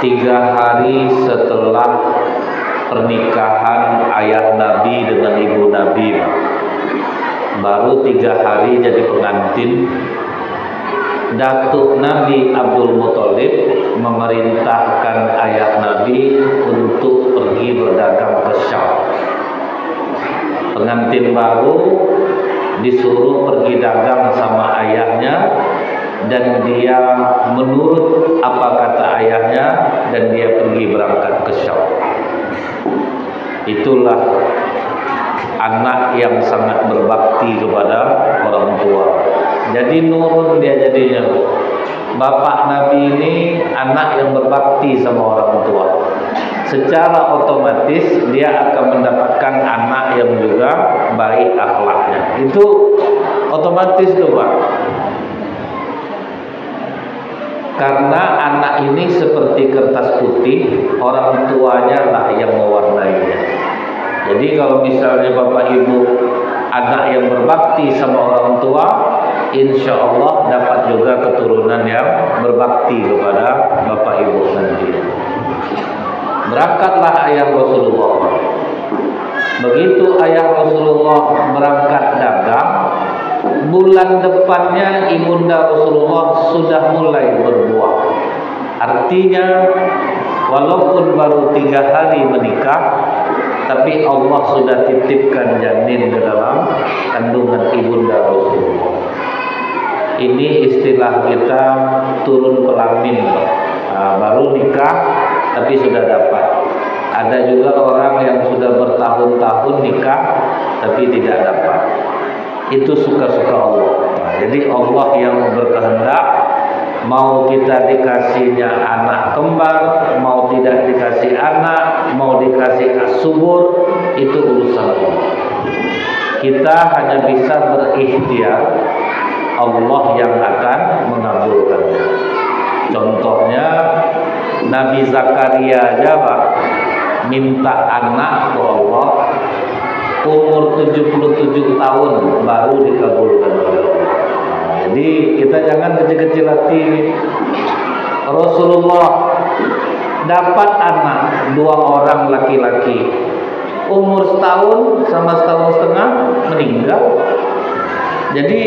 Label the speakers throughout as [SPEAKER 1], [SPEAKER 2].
[SPEAKER 1] 3 hari setelah pernikahan ayah Nabi dengan ibu Nabi, baru 3 hari jadi pengantin, datuk Nabi Abdul Muthalib memerintahkan ayah Nabi untuk pergi berdagang ke Syam. Pengantin baru disuruh pergi dagang sama ayahnya, dan dia menurut apa kata ayahnya, dan dia pergi berangkat ke Syam. Itulah anak yang sangat berbakti kepada orang tua. Jadi nurun dia jadinya. Bapak Nabi ini anak yang berbakti sama orang tua. Secara otomatis dia akan mendapatkan anak yang juga baik akhlaknya. Itu otomatis tuh Pak. Karena anak ini seperti kertas putih, orang tuanya lah yang mewarnainya. Jadi kalau misalnya Bapak Ibu anak yang berbakti sama orang tua, insya Allah dapat juga keturunan yang berbakti kepada Bapak Ibu nanti. Berangkatlah ayah Rasulullah. Begitu ayah Rasulullah berangkat dagang, bulan depannya ibunda Rasulullah sudah mulai berbuah. Artinya walaupun baru 3 hari menikah, tapi Allah sudah titipkan janin ke dalam kandungan ibunda Rasulullah. Ini istilah kita turun pelamin. Baru nikah tapi sudah dapat. Ada juga orang yang sudah bertahun-tahun nikah tapi tidak dapat. Itu suka-suka Allah. Jadi Allah yang berkehendak, mau kita dikasihnya anak kembar, mau tidak dikasih anak, mau dikasih subur, itu urusan Allah. Kita hanya bisa berikhtiar, Allah yang akan mengabulkannya. Contohnya Nabi Zakaria aja Pak, minta anak ke Allah, umur 77 tahun baru dikabulkan oleh Allah. Jadi kita jangan kecil-kecil hati. Rasulullah dapat anak 2 orang laki-laki, umur setahun sama setahun setengah meninggal. Jadi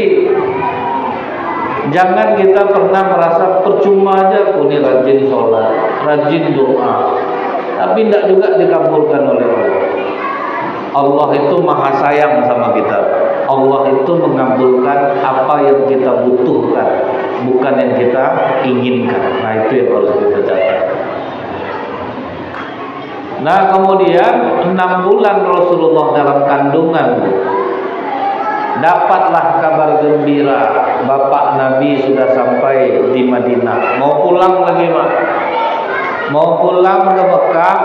[SPEAKER 1] jangan kita pernah merasa percuma aja aku ini rajin sholat, rajin doa, tapi tidak juga dikabulkan oleh Allah. Allah itu maha sayang sama kita. Allah itu mengabulkan apa yang kita butuhkan, bukan yang kita inginkan. Nah itu yang harus kita catat. Nah kemudian 6 bulan Rasulullah dalam kandungan, dapatlah kabar gembira, Bapak Nabi sudah sampai di Madinah. Mau pulang lagi Pak, mau pulang ke Mekah,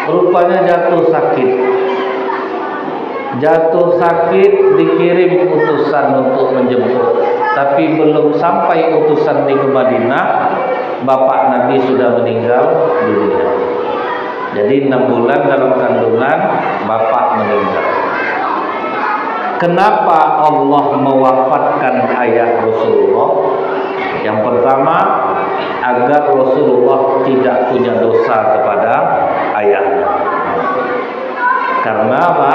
[SPEAKER 1] rupanya jatuh sakit. Jatuh sakit, dikirim utusan untuk menjemput, tapi belum sampai utusan di Madinah, Bapak Nabi sudah meninggal dunia. Jadi 6 bulan dalam kandungan, Bapak meninggal. Kenapa Allah mewafatkan ayah Rasulullah? Yang pertama, agar Rasulullah tidak punya dosa kepada ayahnya. Karena apa?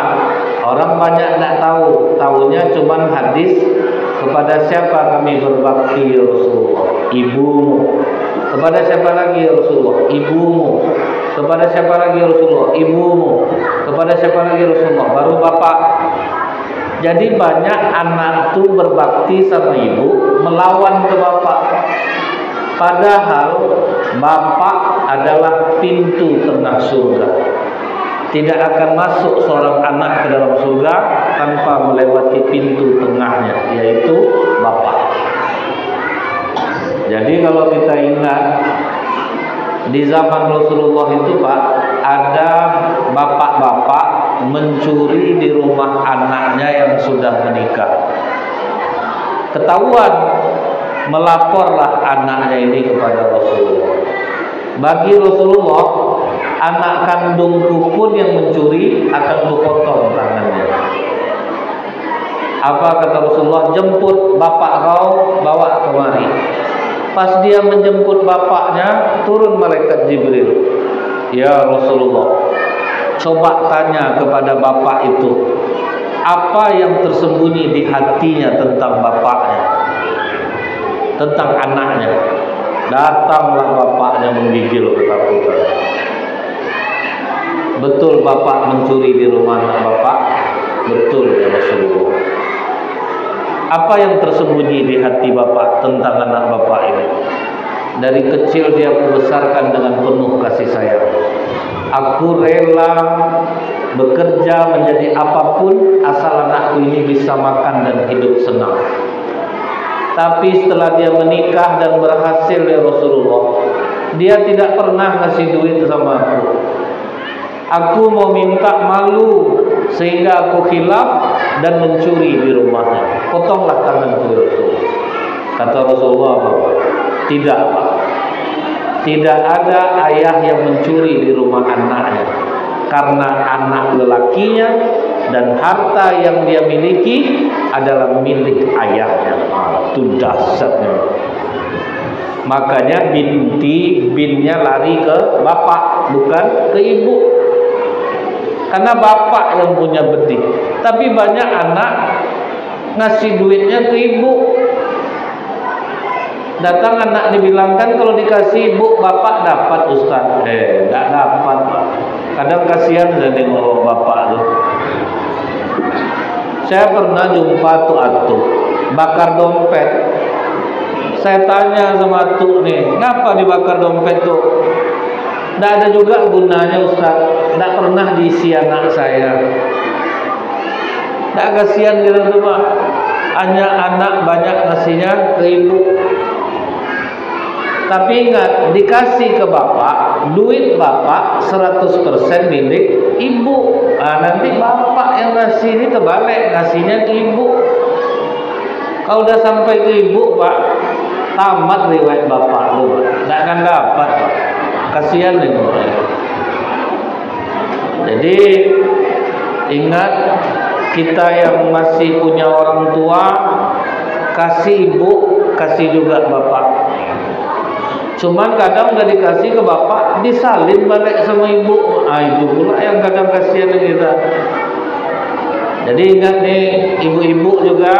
[SPEAKER 1] Orang banyak tidak tahu, tahunya cuma hadis, kepada siapa kami berbakti ya Rasulullah? Ibumu. Kepada siapa lagi ya Rasulullah? Ibumu. Kepada siapa lagi ya Rasulullah? Ibumu. Kepada siapa lagi ya Rasulullah? Baru bapak. Jadi banyak anak itu berbakti sama ibu, melawan ke bapak. Padahal bapak adalah pintu tengah surga. Tidak akan masuk seorang anak ke dalam surga tanpa melewati pintu tengahnya, yaitu bapak. Jadi kalau kita ingat, di zaman Rasulullah itu Pak, ada bapak-bapak mencuri di rumah anaknya yang sudah menikah. Ketahuan, melaporlah anaknya ini kepada Rasulullah. Bagi Rasulullah, anak kandungku pun yang mencuri akan kupotong tangannya. Apa kata Rasulullah? Jemput bapak kau, bawa kemari. Pas dia menjemput bapaknya, turun malaikat Jibril. Ya Rasulullah, coba tanya kepada bapak itu, apa yang tersembunyi di hatinya tentang bapaknya, tentang anaknya. Datanglah bapaknya menggigil ketakutan. Betul bapak mencuri di rumah anak bapak? Betul ya Rasulullah. Apa yang tersembunyi di hati bapak tentang anak bapak ini? Dari kecil dia kubesarkan dengan penuh kasih sayang. Aku rela bekerja menjadi apapun asal anakku ini bisa makan dan hidup senang. Tapi setelah dia menikah dan berhasil ya Rasulullah, dia tidak pernah ngasih duit sama aku. Aku mau minta malu sehingga aku khilaf dan mencuri di rumahnya. Potonglah tanganku ya Rasulullah. Kata Rasulullah, tidak Pak. Tidak ada ayah yang mencuri di rumah anaknya, karena anak lelakinya dan harta yang dia miliki adalah milik ayahnya. Itu dahsyatnya. Makanya binnya lari ke bapak, bukan ke ibu. Karena bapak yang punya benih. Tapi banyak anak ngasih duitnya ke ibu. Datang anak dibilangkan kalau dikasih ibu, bapak dapat Ustaz. Enggak dapat. Kadang kasihan saya nengok bapak tuh. Saya pernah jumpa tuh atuk bakar dompet. Saya tanya sama atuk nih, ngapa dibakar dompet tuh? Nggak ada juga gunanya Ustaz. Nggak pernah diisi anak saya. Nggak kasihan gitu tuh Pak. Hanya anak banyak ngasihnya ke ibu. Tapi ingat, dikasih ke bapak, duit bapak 100% milik ibu. Nanti bapak yang ngasih ini terbalik, ngasihnya ke ibu. Kalau udah sampai ke ibu Pak, tamat riwayat bapak lu, nggak akan dapat Pak. Kasihan nih Pak. Jadi ingat, kita yang masih punya orang tua, kasih ibu, kasih juga bapak. Cuman kadang udah dikasih ke bapak, disalin balik sama ibu. Itu pula yang kadang kasihan kita. Jadi ingat nih ibu-ibu juga,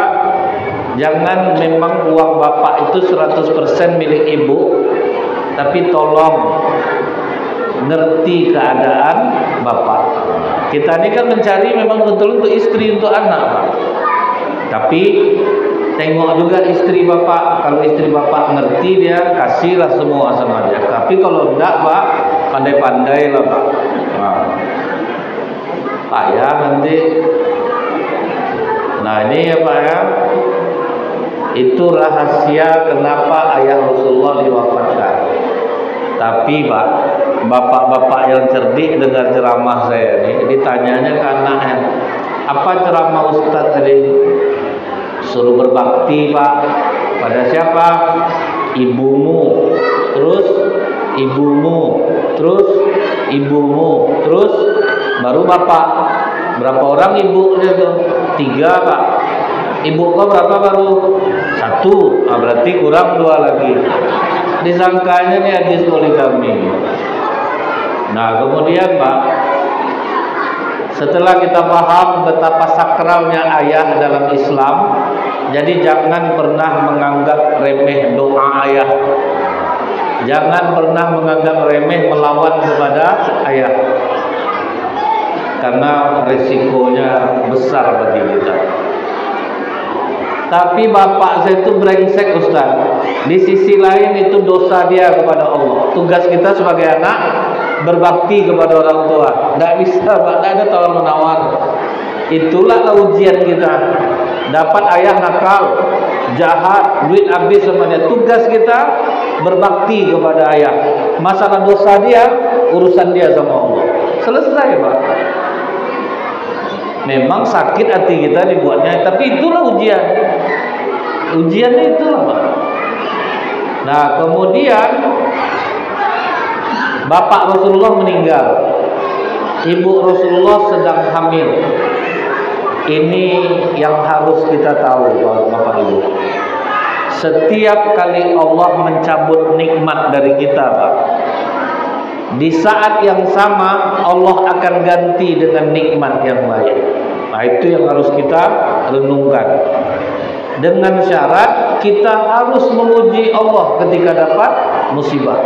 [SPEAKER 1] jangan memang uang bapak itu 100% milik ibu, tapi tolong ngerti keadaan bapak. Kita ini kan mencari memang betul untuk istri, untuk anak Pak. Tapi tengok juga istri bapak. Kalau istri bapak ngerti, dia kasihlah semua sama dia. Tapi kalau enggak Pak, pandai-pandai lah Pak. Pak ya nanti. Nah ini ya Pak ya, itu rahasia kenapa ayah Rasulullah diwafatkan. Tapi Pak, bapak-bapak yang cerdik dengar ceramah saya ini, ditanyanya ke anaknya, apa ceramah Ustaz tadi? Suruh berbakti Pak. Pada siapa? Ibumu. Terus ibumu. Terus ibumu. Terus baru bapak. Berapa orang ibunya tuh? 3 Pak. Ibu kau berapa baru? 1. Berarti kurang 2 lagi. Disangkanya nih hadis poligami. Nah kemudian Pak, setelah kita paham betapa sakralnya ayah dalam Islam, jadi jangan pernah menganggap remeh doa ayah. Jangan pernah menganggap remeh melawan kepada ayah, karena resikonya besar bagi kita. Tapi bapak saya itu brengsek Ustaz. Di sisi lain itu dosa dia kepada Allah. Tugas kita sebagai anak berbakti kepada orang tua. Tidak bisa Pak, tidak ada tawar menawar. Itulah ujian kita. Dapat ayah nakal, jahat, duit habis sama dia. Tugas kita berbakti kepada ayah. Masalah dosa dia, urusan dia sama Allah. Selesai Pak. Memang sakit hati kita dibuatnya, tapi itulah ujian. Ujiannya itulah Pak. Nah kemudian bapak Rasulullah meninggal, ibu Rasulullah sedang hamil. Ini yang harus kita tahu Bapak Ibu. Setiap kali Allah mencabut nikmat dari kita, Pak, di saat yang sama Allah akan ganti dengan nikmat yang lain. Nah, itu yang harus kita renungkan. Dengan syarat kita harus memuji Allah ketika dapat musibah.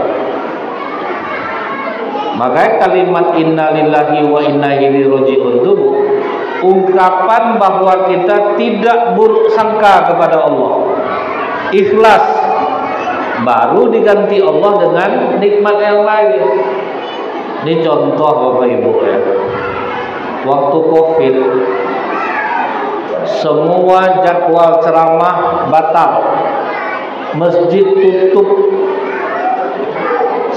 [SPEAKER 1] Makanya kalimat inna lillahi wa inna ilaihi raji'un itu ungkapan bahwa kita tidak buruk sangka kepada Allah, ikhlas, baru diganti Allah dengan nikmat yang lain. Ini contoh Bapak Ibu ya. Waktu Covid, semua jadwal ceramah batal, masjid tutup.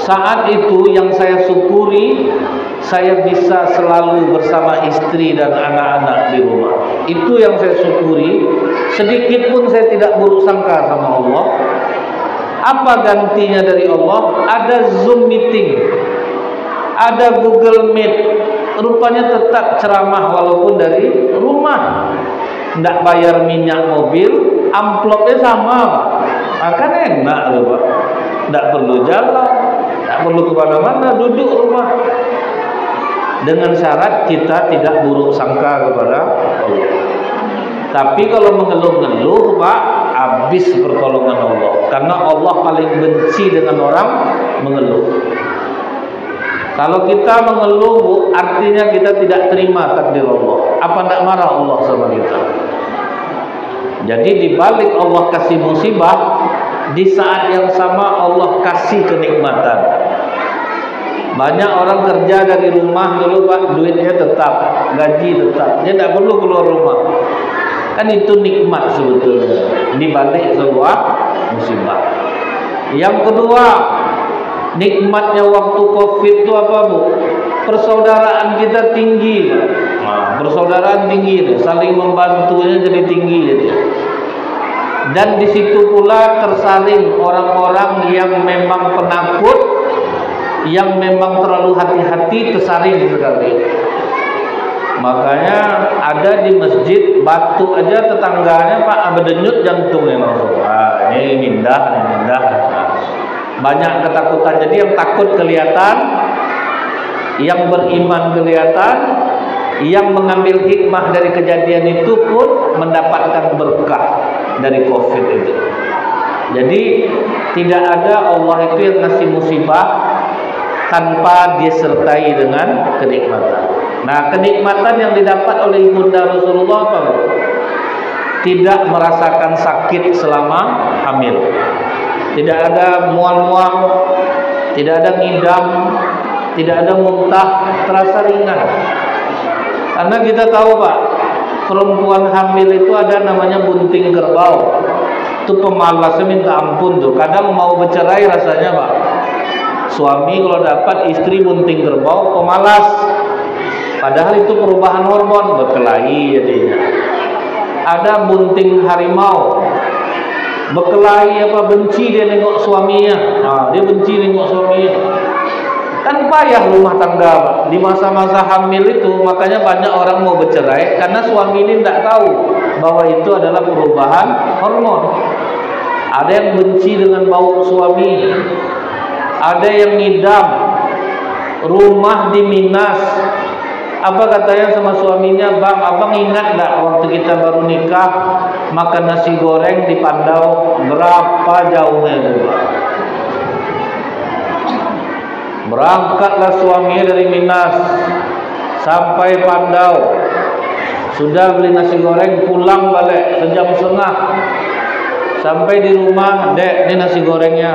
[SPEAKER 1] Saat itu yang saya syukuri, saya bisa selalu bersama istri dan anak-anak di rumah. Itu yang saya syukuri. Sedikit pun saya tidak buruk sangka sama Allah. Apa gantinya dari Allah? Ada Zoom meeting, ada Google Meet. Rupanya tetap ceramah walaupun dari rumah. Tidak bayar minyak mobil, amplopnya sama, Pak. Akan enak loh, Pak. Tidak perlu jalan, tidak perlu kemana-mana, duduk rumah. Dengan syarat kita tidak buruk sangka kepada Allah. Tapi kalau mengeluh-ngeluh, Pak, habis pertolongan Allah. Karena Allah paling benci dengan orang mengeluh. Kalau kita mengeluh, artinya kita tidak terima takdir Allah. Apa tidak marah Allah sama kita? Jadi di balik Allah kasih musibah, di saat yang sama Allah kasih kenikmatan. Banyak orang kerja dari rumah dulu, Pak, duitnya tetap, gaji tetap, dia tidak perlu keluar rumah. Kan itu nikmat sebetulnya di balik sebuah musibah. Yang kedua, nikmatnya waktu Covid itu apa, Bu? Persaudaraan kita tinggi, Pak. Nah, persaudaraan tinggi, saling membantunya jadi tinggi jadi. Dan di situ pula tersaring orang-orang yang memang penakut, yang memang terlalu hati-hati, tersaring sekali. Makanya ada di masjid batu aja tetangganya, Pak, berdenyut jantungnya langsung. Ah, ini mindah. Banyak ketakutan. Jadi yang takut kelihatan, yang beriman kelihatan, yang mengambil hikmah dari kejadian itu pun mendapatkan berkah dari Covid itu. Jadi tidak ada Allah itu yang ngasih musibah tanpa disertai dengan kenikmatan. Nah, kenikmatan yang didapat oleh Ibunda Rasulullah apa? Tidak merasakan sakit selama hamil. Tidak ada mual-mual, tidak ada ngidam, tidak ada muntah, terasa ringan. Karena kita tahu, Pak, perempuan hamil itu ada namanya bunting kerbau. Itu pemalasnya minta ampun tuh. Kadang mau bercerai rasanya, Pak. Suami kalau dapat istri bunting kerbau, pemalas. Padahal itu perubahan hormon, berkelahi jadinya. Ada bunting harimau, berkelahi apa, benci dia nengok suaminya. Nah, dia benci nengok suaminya. Kan payah rumah tangga, Pak. Di masa-masa hamil itu makanya banyak orang mau bercerai karena suami ini tidak tahu bahwa itu adalah perubahan hormon. Ada yang benci dengan bau suami, ada yang ngidam, rumah diminas. Apa katanya sama suaminya, Bang, abang ingat gak waktu kita baru nikah makan nasi goreng di Pandau, berapa jauhnya itu, Pak? Berangkatlah suaminya dari Minas sampai Pandau, sudah beli nasi goreng, pulang balik sejam setengah. Sampai di rumah, Dek, ini nasi gorengnya,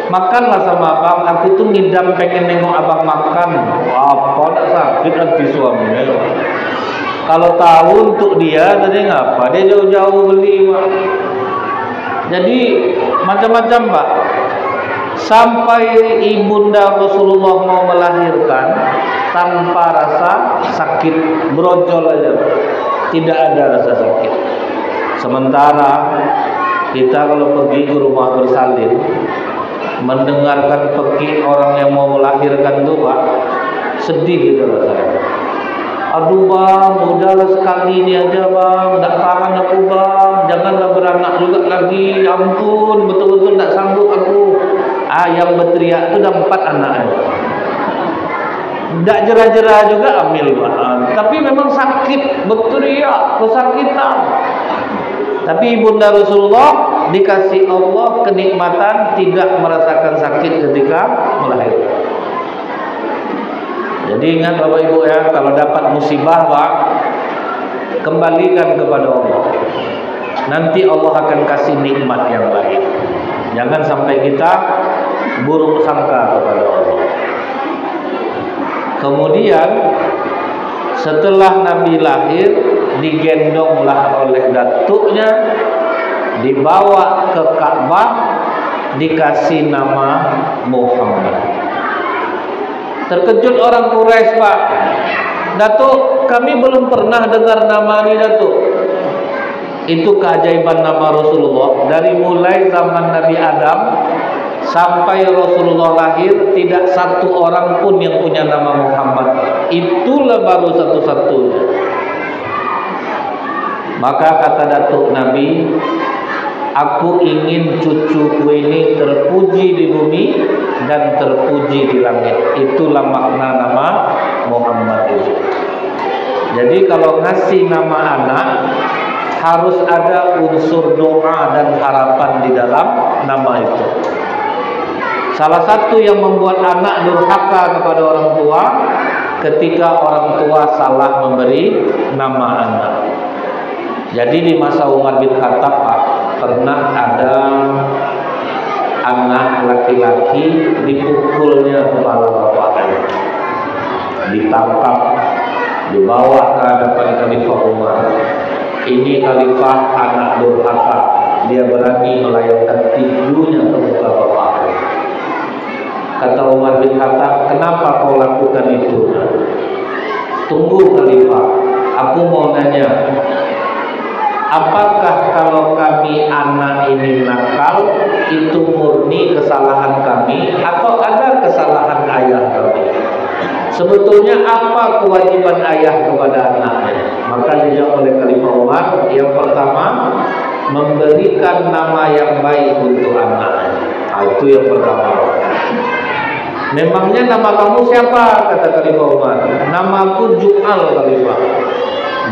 [SPEAKER 1] makanlah sama abang, aku tuh ngidam pengen nengok abang makan. Apa tak sakit hati suaminya. Kalau tahu untuk dia, tadi ngapa dia jauh-jauh beli, Pak. Jadi macam-macam, Pak. Sampai ibunda Rasulullah mau melahirkan tanpa rasa sakit, brojol aja, tidak ada rasa sakit. Sementara kita kalau pergi ke rumah bersalin, mendengarkan pekik orang yang mau melahirkan itu, Pak, sedih gitu rasanya. Aduh bang, udahlah sekali ini aja bang, tak tahan aku bang, janganlah beranak juga lagi, ampun, betul-betul tak sanggup aku. Yang berteriak itu dah 4 anaknya. Tak jerah-jerah juga ambil bang, tapi memang sakit, berteriak, kesakitan. Tapi ibunda Rasulullah dikasih Allah kenikmatan tidak merasakan sakit ketika melahirkan. Jadi ingat Bapak Ibu ya, kalau dapat musibah Pak, kembalikan kepada Allah. Nanti Allah akan kasih nikmat yang baik. Jangan sampai kita buruk sangka kepada Allah. Kemudian setelah Nabi lahir, digendonglah oleh datuknya, dibawa ke Ka'bah, dikasih nama Muhammad. Terkejut orang Quraisy Pak. Datuk, kami belum pernah dengar nama ini Datuk. Itu keajaiban nama Rasulullah. Dari mulai zaman Nabi Adam sampai Rasulullah lahir, tidak satu orang pun yang punya nama Muhammad. Itulah baru satu-satunya. Maka kata datuk Nabi, aku ingin cucuku ini terpuji di bumi dan terpuji di langit. Itulah makna nama Muhammad itu. Jadi kalau ngasih nama anak, harus ada unsur doa dan harapan di dalam nama itu. Salah satu yang membuat anak durhaka kepada orang tua, ketika orang tua salah memberi nama anak. Jadi di masa Umar bin Khattab Pak, pernah ada anak laki-laki dipukulnya kepala bapaknya, ditangkap, dibawa ke hadapan Khalifah Umar. Ini Khalifah anak durhaka, dia berani melayangkan tinjunya ke muka bapaknya. Kata Umar bin Khattab, kenapa kau lakukan itu? Tunggu Khalifah, aku mau nanya, apakah kalau kami anak ini nakal, itu murni kesalahan kami atau ada kesalahan ayah kami? Sebetulnya apa kewajiban ayah kepada anaknya? Maka dijawab oleh Khalifah Umar, yang pertama, memberikan nama yang baik untuk anaknya. Itu yang pertama. Memangnya nama kamu siapa? Kata Khalifah Umar. Namaku Ju'al Khalifah.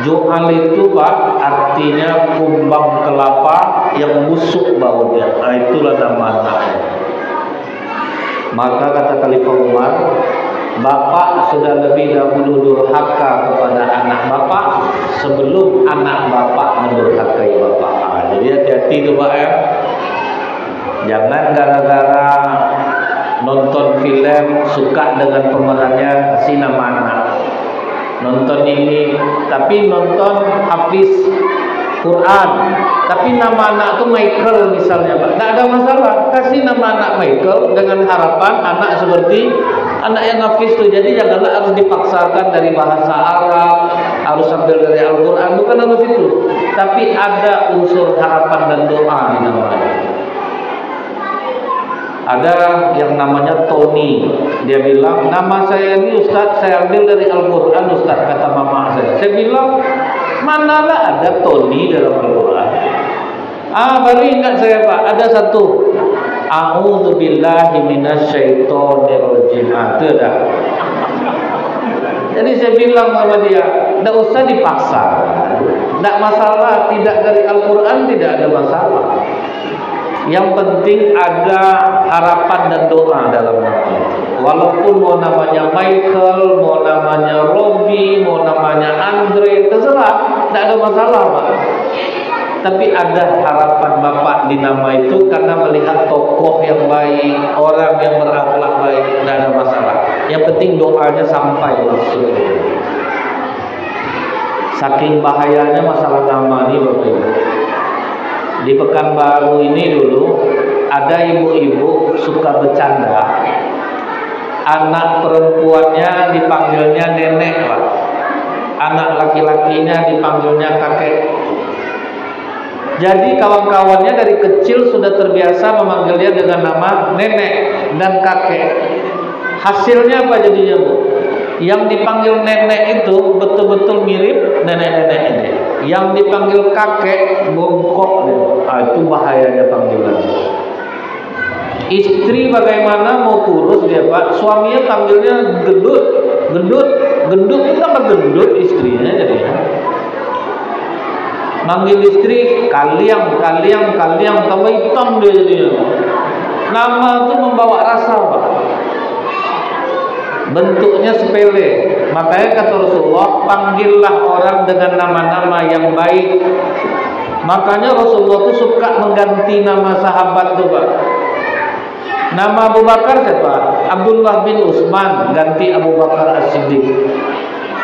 [SPEAKER 1] Ju'al itu Pak, artinya kumbang kelapa yang busuk baunya. Itulah nama anaknya. Maka kata Khalifah Umar, bapak sudah lebih dahulu durhaka kepada anak bapak sebelum anak bapak mendurhakai bapak. Jadi hati-hati itu Pak ya. Jangan gara-gara nonton film suka dengan pemerannya kasih nama anak. Nonton ini, tapi nonton Hafiz Quran, tapi nama anak itu Michael misalnya Pak, tidak ada masalah, kasih nama anak Michael dengan harapan anak seperti anak yang Hafiz itu. Jadi janganlah harus dipaksakan dari bahasa Arab, harus ambil dari Al-Quran, bukan harus itu, tapi ada unsur harapan dan doa di namanya. Ada yang namanya Tony, dia bilang, nama saya ini Ustaz, saya ambil dari Al-Quran Ustaz, kata mama saya. Saya bilang, manalah ada Tony dalam Al-Quran. Baru ingat saya Pak, ada satu, A'udzubillahi minasyaitonirrajim. Itu dah. Jadi saya bilang sama dia, tidak usah dipaksa, tidak masalah, tidak dari Al-Quran tidak ada masalah. Yang penting ada harapan dan doa dalam nama itu. Walaupun mau namanya Michael, mau namanya Robbie, mau namanya Andre, terserah, tidak ada masalah Pak. Tapi ada harapan bapak di nama itu karena melihat tokoh yang baik, orang yang berakhlak baik, tidak ada masalah. Yang penting doanya sampai maksud. Saking bahayanya masalah nama ini Bapak Ibu. Di Pekanbaru ini dulu ada ibu-ibu suka bercanda, anak perempuannya dipanggilnya nenek Pak, anak laki-lakinya dipanggilnya kakek. Jadi kawan-kawannya dari kecil sudah terbiasa memanggilnya dengan nama nenek dan kakek. Hasilnya apa jadinya Bu? Yang dipanggil nenek itu betul-betul mirip nenek-nenek ini. Yang dipanggil kakek bongkok dia. Itu bahayanya panggilan. Istri bagaimana mau kurus dia Pak, suaminya panggilnya gendut, gendut, gendut, itu tambah gendut istrinya jadinya. Manggil istri kaliang, kaliang, kaliang, tambah hitam dia jadinya. Nama itu membawa rasa Pak. Bentuknya sepele. Makanya kata Rasulullah, panggillah orang dengan nama-nama yang baik. Makanya Rasulullah itu suka mengganti nama sahabat itu Pak. Nama Abu Bakar siapa? Abdullah bin Utsman, ganti Abu Bakar As-Siddiq,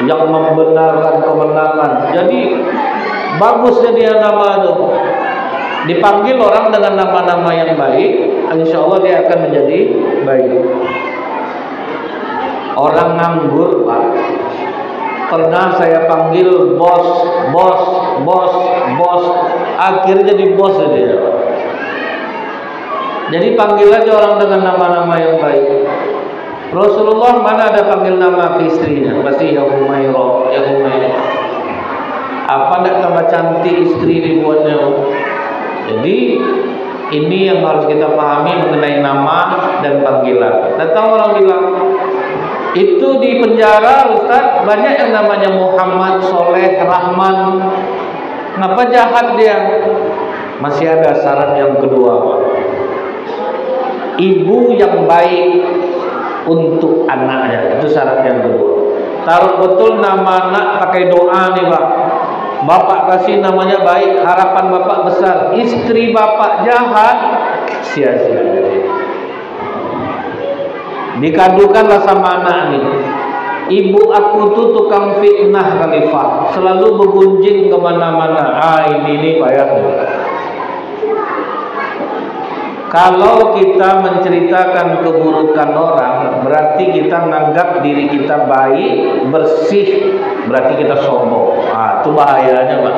[SPEAKER 1] yang membenarkan kemenangan. Jadi bagus jadi nama itu. Dipanggil orang dengan nama-nama yang baik, insya Allah dia akan menjadi baik. Orang nganggur Pak, pernah saya panggil bos, bos, bos, bos, akhirnya jadi bos dia. Jadi panggil aja orang dengan nama-nama yang baik. Rasulullah mana ada panggil nama ke istrinya? Pasti ya Humairah, ya Humairah. Apa tidak tambah cantik istri dibuatnya? Jadi ini yang harus kita pahami mengenai nama dan panggilan. Datang orang bilang, itu di penjara Ustaz banyak yang namanya Muhammad, Soleh, Rahman. Kenapa jahat dia? Masih ada syarat yang kedua Pak. Ibu yang baik untuk anaknya, itu syarat yang kedua. Taruh betul nama anak pakai doa nih Pak. Bapak kasih namanya baik, harapan bapak besar. Istri bapak jahat, sia-sia. Dikadukanlah sama anak nih. Ibu aku tuh tukang fitnah khalifah, selalu bergunjing kemana-mana. Ini payah. Kalau kita menceritakan keburukan orang, berarti kita menganggap diri kita baik, bersih, berarti kita sombong. Itu bahayanya Pak.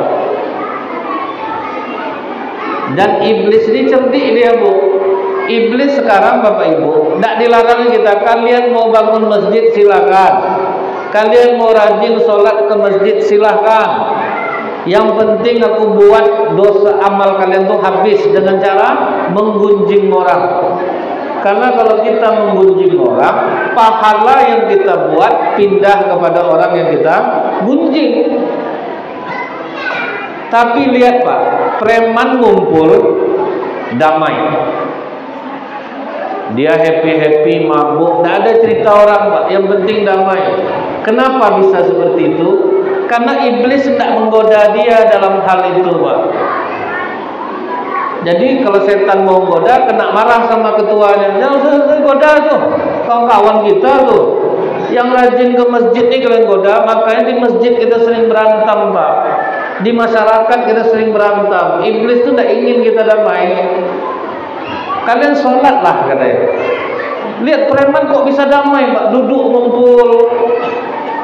[SPEAKER 1] Dan iblis ini cerdik dia Bu. Iblis sekarang Bapak Ibu tidak dilarang kita. Kalian mau bangun masjid silakan. Kalian mau rajin sholat ke masjid silakan. Yang penting aku buat dosa amal kalian tuh habis dengan cara menggunjing orang. Karena kalau kita menggunjing orang, pahala yang kita buat pindah kepada orang yang kita gunjing. Tapi lihat Pak, preman ngumpul damai. Dia happy-happy, mabuk, tidak ada cerita orang Pak. Yang penting damai. Kenapa bisa seperti itu? Karena iblis tidak menggoda dia dalam hal itu Pak. Jadi kalau setan mau menggoda, kena marah sama ketuanya. Jangan usah goda tuh, kawan-kawan kita tuh yang rajin ke masjid nih kalian goda. Makanya di masjid kita sering berantem Pak. Di masyarakat kita sering berantem. Iblis tuh tidak ingin kita damai. Kalian sholatlah katanya. Lihat preman kok bisa damai Pak, duduk ngumpul.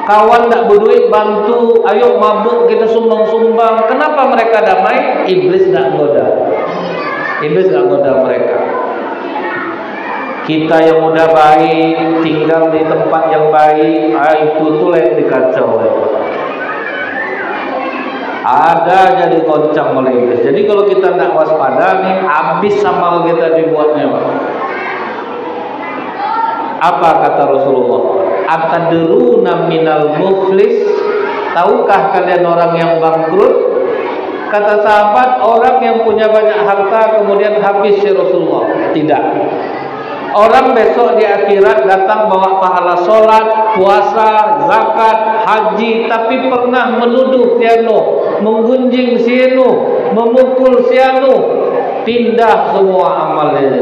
[SPEAKER 1] Kawan tak berduit bantu, ayo mabuk kita sumbang-sumbang. Kenapa mereka damai? Iblis tak goda. Iblis tak goda mereka. Kita yang udah baik, tinggal di tempat yang baik, itu tuh yang dikacau. Ada jadi goncang oleh iblis. Jadi kalau kita tidak waspada nih, habis amal kita dibuatnya Pak. Apa kata Rasulullah? Atadruna minal muflis? Tahukah kalian orang yang bangkrut? Kata sahabat, orang yang punya banyak harta kemudian habis ya Rasulullah. Tidak. Orang besok di akhirat datang bawa pahala sholat, puasa, zakat, haji, tapi pernah menuduh siano, menggunjing siano, memukul siano, pindah semua amalnya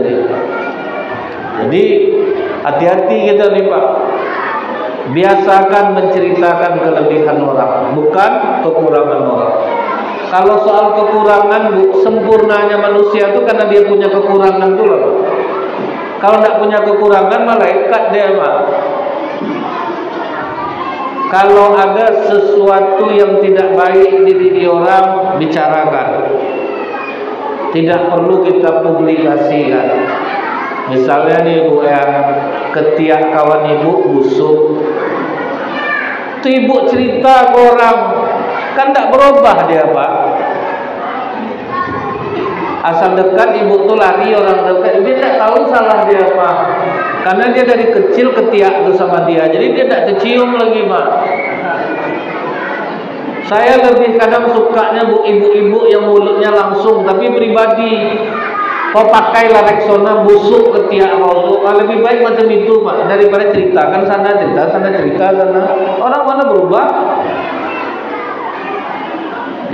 [SPEAKER 1] jadi hati-hati kita nih Pak. Biasakan menceritakan kelebihan orang, bukan kekurangan orang. Kalau soal kekurangan, sempurnanya manusia itu karena dia punya kekurangan itu loh. Kalau tidak punya kekurangan, malaikat dia Pak. Kalau ada sesuatu yang tidak baik di diri orang, bicarakan. Tidak perlu kita publikasikan. Misalnya nih Bu, yang ketiak kawan ibu busuk, Itu ibu cerita ke orang, kan tidak berubah dia Pak. Asal dekat ibu tuh lari, orang dekat dia tidak tahu salah dia apa, karena dia dari kecil ketiak tuh sama dia, jadi dia tidak tercium lagi Pak. Saya lebih kadang sukanya bu ibu-ibu yang mulutnya langsung, tapi pribadi. Kau pakailah Rexona busuk ketiak kau, lebih baik macam itu Pak, daripada ceritakan sana cerita sana. Orang mana berubah?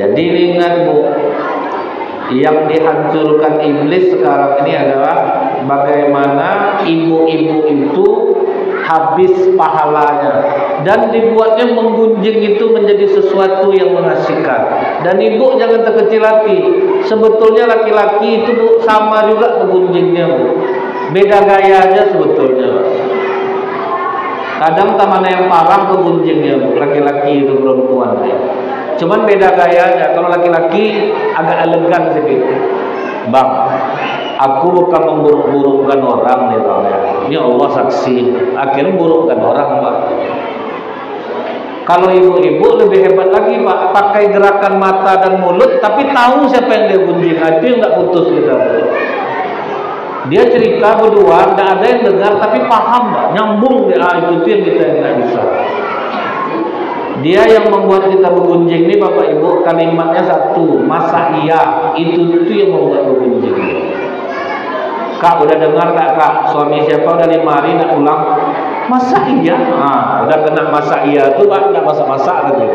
[SPEAKER 1] Jadi ingat Bu, yang dihancurkan iblis sekarang ini adalah bagaimana ibu-ibu itu habis pahalanya dan dibuatnya menggunjing itu menjadi sesuatu yang mengasihkan. Dan ibu jangan terkecil hati, sebetulnya laki-laki itu Bu sama juga menggunjingnya Bu, beda gaya aja sebetulnya. Kadang mana yang parah kegunjingnya Bu, laki-laki itu perempuan ya. Cuman beda gayanya. Kalau laki-laki agak elegan sedikit. Bang, aku bukan memburuk-burukkan orang nih Bang ya. Ini Allah saksi. Akhirnya burukkan orang Pak. Kalau ibu-ibu lebih hebat lagi Pak, pakai gerakan mata dan mulut, tapi tahu siapa yang dia gunjing. Itu yang nggak putus kita. Dia cerita berdua, nggak ada yang dengar, tapi paham Pak, nyambung dia. Itu yang kita nggak bisa. Dia yang membuat kita bergunjing ini Bapak Ibu, kalimatnya satu, masa iya, itu yang membuat bergunjing. Kak udah dengar tak Kak, suami siapa udah 5 hari nak pulang? Masa iya? Udah kena masa iya tuh Pak, udah masak-masak lagi.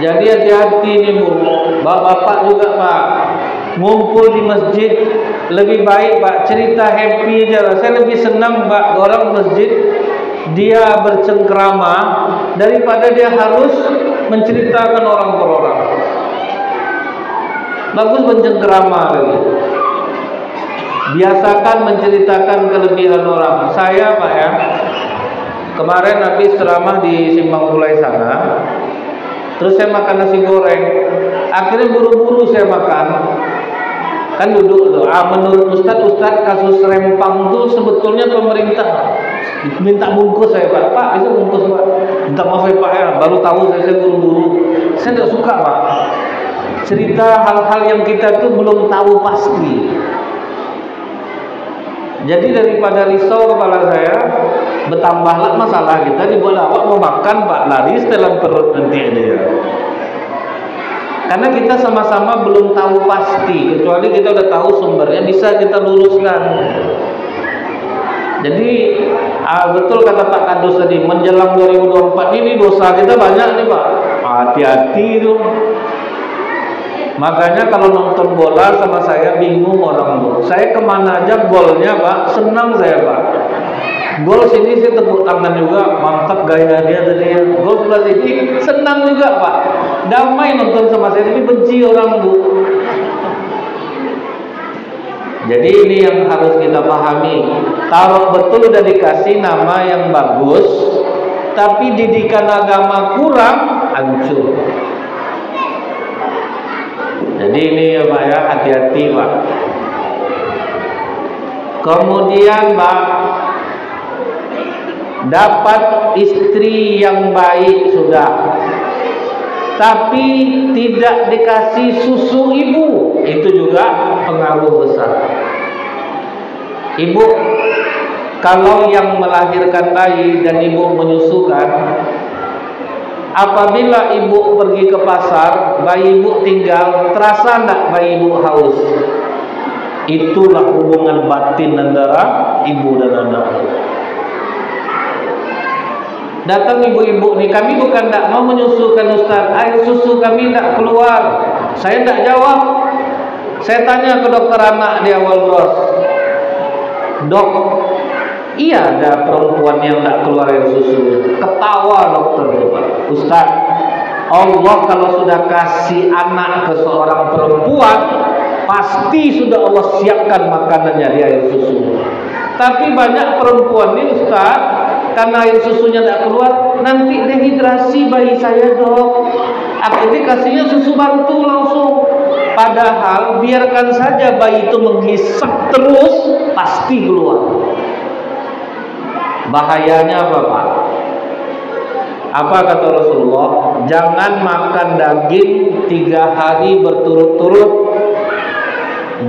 [SPEAKER 1] Jadi hati-hati nih Bu, bapak-bapak juga Pak, ngumpul di masjid lebih baik Pak, cerita happy aja. Saya lebih senang Pak, orang masjid dia bercengkrama daripada dia harus menceritakan orang per orang. Bagus bercengkrama lagi. Biasakan menceritakan kelebihan orang. Saya Pak ya, kemarin habis ceramah di Simpang Bulai sana, terus saya makan nasi goreng. Akhirnya buru-buru saya makan. Kan duduk tuh. Menurut Ustadz kasus Rempang tuh sebetulnya pemerintah minta bungkus saya Pak, bisa bungkus Pak. Minta maaf ya Pak ya, baru tahu saya buru-buru. Saya tidak suka Pak cerita hal-hal yang kita tuh belum tahu pasti. Jadi daripada risau kepala saya, bertambahlah masalah kita, dibuat awak mau makan Pak, lari setelan perut nanti aja ya. Karena kita sama-sama belum tahu pasti, kecuali kita udah tahu sumbernya, bisa kita luruskan. Jadi betul kata Pak Kadus tadi, menjelang 2024 ini dosa kita banyak nih Pak. Hati-hati itu. Makanya kalau nonton bola sama saya bingung orang tuh. Saya kemana aja golnya Pak, senang saya Pak. Gol sini saya tepuk tangan juga, mantap gaya dia tadi ya. Gol sebelah sini senang juga Pak. Damai nonton sama saya, tapi benci orang Bu. Jadi ini yang harus kita pahami. Kalau betul udah dikasih nama yang bagus, tapi didikan agama kurang, hancur. Jadi ini ya Pak ya, hati-hati Pak. Kemudian Pak, dapat istri yang baik sudah, tapi tidak dikasih susu ibu, itu juga pengaruh besar. Ibu kalau yang melahirkan bayi dan ibu menyusukan, apabila ibu pergi ke pasar, bayi ibu tinggal, terasa enggak bayi ibu haus? Itulah hubungan batin antara ibu dan anak. Datang ibu-ibu nih, kami bukan tidak mau menyusukan Ustaz, air susu kami tidak keluar. Saya tidak jawab. Saya tanya ke dokter anak di awal bros, Dok, iya ada perempuan yang tidak keluar air susu. Ketawa dokter, Ustaz, Allah kalau sudah kasih anak ke seorang perempuan, pasti sudah Allah siapkan makanannya di air susu. Tapi banyak perempuan ini Ustaz, karena air susunya tidak keluar, nanti dehidrasi bayi saya Dok. Akhirnya kasihnya susu bantu langsung. Padahal biarkan saja bayi itu menghisap terus, pasti keluar. Bahayanya apa Pak? Apa kata Rasulullah? Jangan makan daging 3 hari berturut-turut,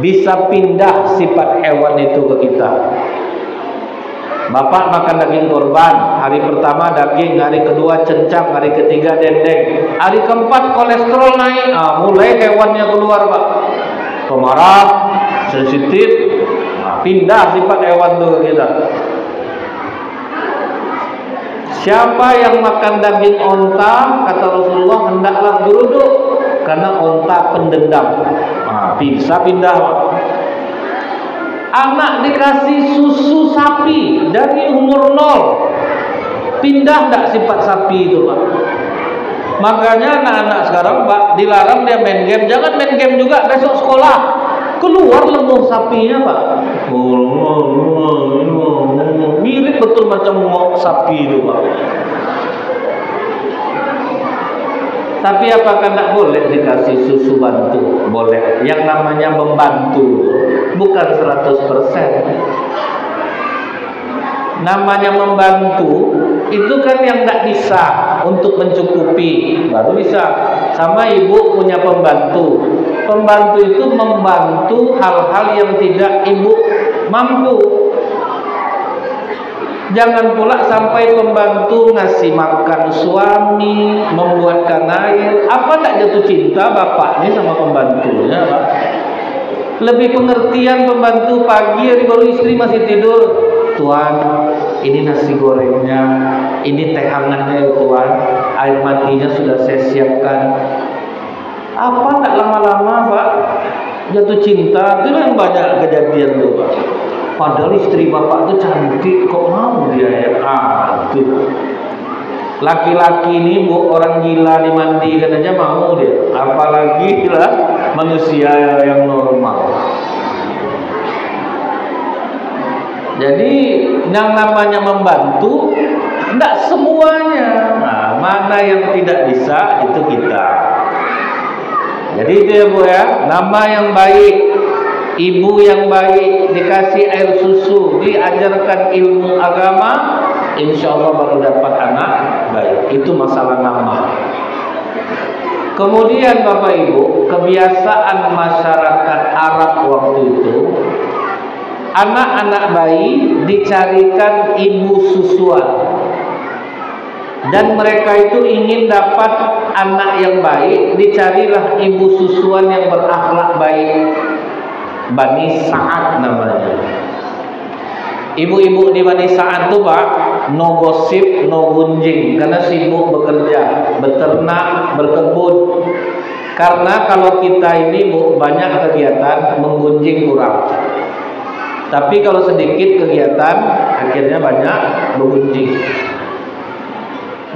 [SPEAKER 1] bisa pindah sifat hewan itu ke kita. Bapak makan daging korban, hari pertama daging, hari kedua cencang, hari ketiga dendeng, hari keempat kolesterol naik, mulai hewannya keluar Pak. Pemarah, sensitif, pindah sifat hewan itu ke kita. Siapa yang makan daging onta, kata Rasulullah, hendaklah geruduk, karena onta pendendam. Bisa pindah Pak. Anak dikasih susu sapi dari umur 0, pindah enggak sifat sapi itu Pak? Makanya anak-anak sekarang Pak dilarang dia main game. Jangan main game juga besok sekolah, keluar lemur sapinya Pak. Mirip betul macam ngok sapi itu Pak. Tapi apakah tidak boleh dikasih susu bantu? Boleh. Yang namanya membantu, bukan 100%. Namanya membantu itu kan yang tidak bisa untuk mencukupi, baru bisa. Sama ibu punya pembantu. Pembantu itu membantu hal-hal yang tidak ibu mampu. Jangan pula sampai pembantu ngasih makan suami, membuatkan air. Apa tak jatuh cinta bapak ini sama pembantunya Pak? Lebih pengertian pembantu, pagi hari baru istri masih tidur. Tuan, ini nasi gorengnya, ini teh hangatnya Tuan, air mandinya sudah saya siapkan. Apa tak lama-lama Pak jatuh cinta? Itu yang banyak kejadian tuh Pak. Padahal istri bapak itu cantik, kok mau dia ya? Tuh. Laki-laki ini bu, orang gila dimandikan aja mau dia, apalagi lah manusia yang normal. Jadi yang namanya membantu tidak semuanya. Mana yang tidak bisa itu kita. Jadi itu ya bu ya, nama yang baik, ibu yang baik, dikasih air susu, diajarkan ilmu agama, insya Allah baru dapat anak baik. Itu masalah nama. Kemudian Bapak Ibu, kebiasaan masyarakat Arab waktu itu, anak-anak bayi dicarikan ibu susuan. Dan mereka itu ingin dapat anak yang baik, dicarilah ibu susuan yang berakhlak baik. Bani Sa'ad namanya. Ibu-ibu di Bani Sa'ad itu Pak, no gosip, no gunjing, karena sibuk bekerja, beternak, berkebun. Karena kalau kita ini Bu, banyak kegiatan, menggunjing kurang. Tapi kalau sedikit kegiatan, akhirnya banyak menggunjing.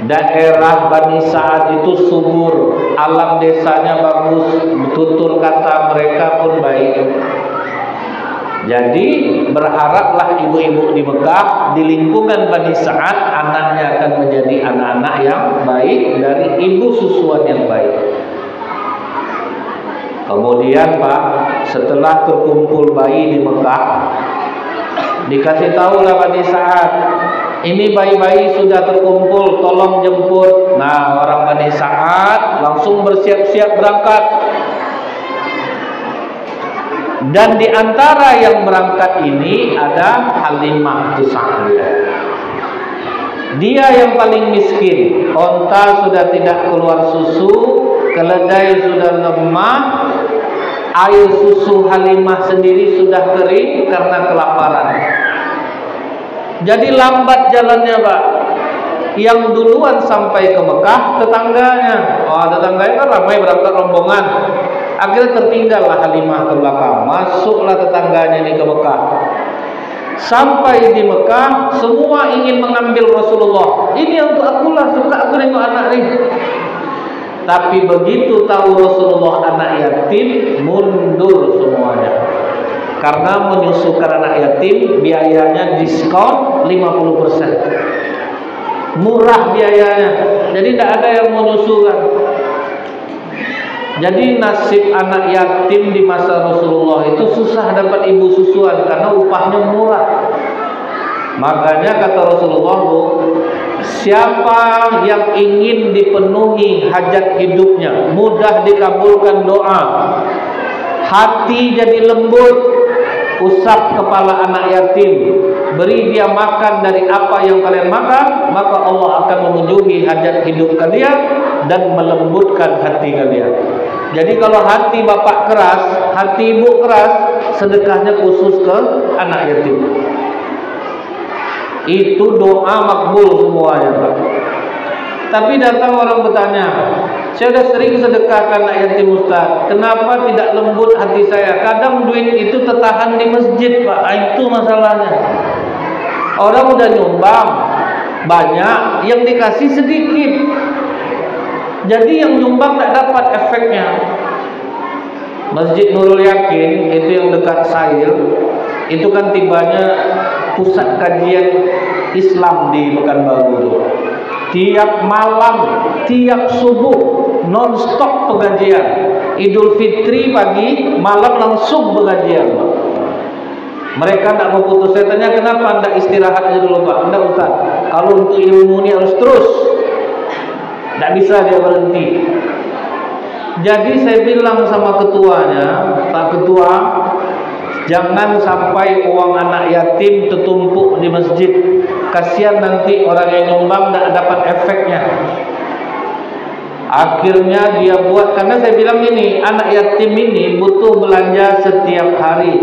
[SPEAKER 1] Daerah Bani Sa'ad itu subur, alam desanya bagus, tutur kata mereka pun baik. Jadi berharaplah ibu-ibu di Mekah, di lingkungan Bani Sa'ad, anaknya akan menjadi anak-anak yang baik dari ibu susuan yang baik. Kemudian Pak, setelah terkumpul bayi di Mekah, dikasih tahulah Bani Sa'ad, ini bayi-bayi sudah terkumpul, tolong jemput. Nah, orang Bani Sa'ad langsung bersiap-siap berangkat. Dan di antara yang berangkat ini ada Halimah Sa'diyah. Dia yang paling miskin. Onta sudah tidak keluar susu, keledai sudah lemah, air susu Halimah sendiri sudah kering karena kelaparan. Jadi lambat jalannya Pak. Yang duluan sampai ke Mekah tetangganya. Tetangganya kan ramai berangkat rombongan. Akhirnya tertinggallah Halimah ke belakang. Masuklah tetangganya ini ke Mekah. Sampai di Mekah, semua ingin mengambil Rasulullah. Ini untuk akulah, suka aku nengok anak ini. Tapi begitu tahu Rasulullah anak yatim, mundur semuanya. Karena menyusukan anak yatim biayanya diskon 50%. Murah biayanya. Jadi tidak ada yang menyusukan. Jadi nasib anak yatim di masa Rasulullah itu susah dapat ibu susuan karena upahnya murah. Makanya kata Rasulullah, siapa yang ingin dipenuhi hajat hidupnya, mudah dikabulkan doa, hati jadi lembut, usap kepala anak yatim, beri dia makan dari apa yang kalian makan, maka Allah akan memenuhi hajat hidup kalian dan melembutkan hati kalian. Jadi kalau hati bapak keras, hati ibu keras, sedekahnya khusus ke anak yatim. Itu doa makbul semuanya, Pak. Tapi datang orang bertanya, saya sudah sering sedekahkan anak yatim Ustaz, kenapa tidak lembut hati saya? Kadang duit itu tertahan di masjid, Pak. Itu masalahnya. Orang udah nyumbang banyak, yang dikasih sedikit. Jadi yang nyumbang tidak dapat efeknya. Masjid Nurul Yakin itu yang dekat Sail, itu kan tibanya pusat kajian Islam di Pekanbaru. Tiap malam, tiap subuh non-stop pengajian. Idul Fitri pagi, malam langsung pengajian. Mereka tidak mau putus. Saya tanya, kenapa tidak istirahat aja dulu, Pak? Tidak, Ustaz. Kalau untuk ilmu ini harus terus, tidak bisa dia berhenti. Jadi saya bilang sama ketuanya, Pak Ketua, jangan sampai uang anak yatim tertumpuk di masjid. Kasihan nanti orang yang nyumbang tidak dapat efeknya. Akhirnya dia buat, karena saya bilang ini, anak yatim ini butuh belanja setiap hari.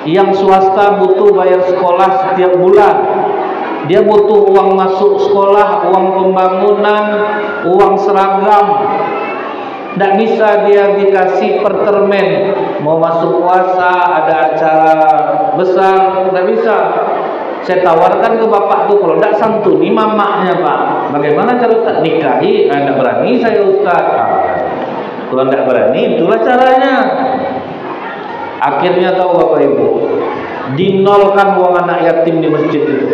[SPEAKER 1] Yang swasta butuh bayar sekolah setiap bulan. Dia butuh uang masuk sekolah, uang pembangunan, uang seragam. Tidak bisa dia dikasih per termen. Mau masuk puasa, ada acara besar, tidak bisa. Saya tawarkan ke bapak tuh, kalau tidak santuni mamanya, Pak. Bagaimana cara Ustaz? Nikahi? Tidak berani saya, Ustaz. Kalau tidak berani, itulah caranya. Akhirnya tahu Bapak Ibu, dinolkan uang anak yatim di masjid itu.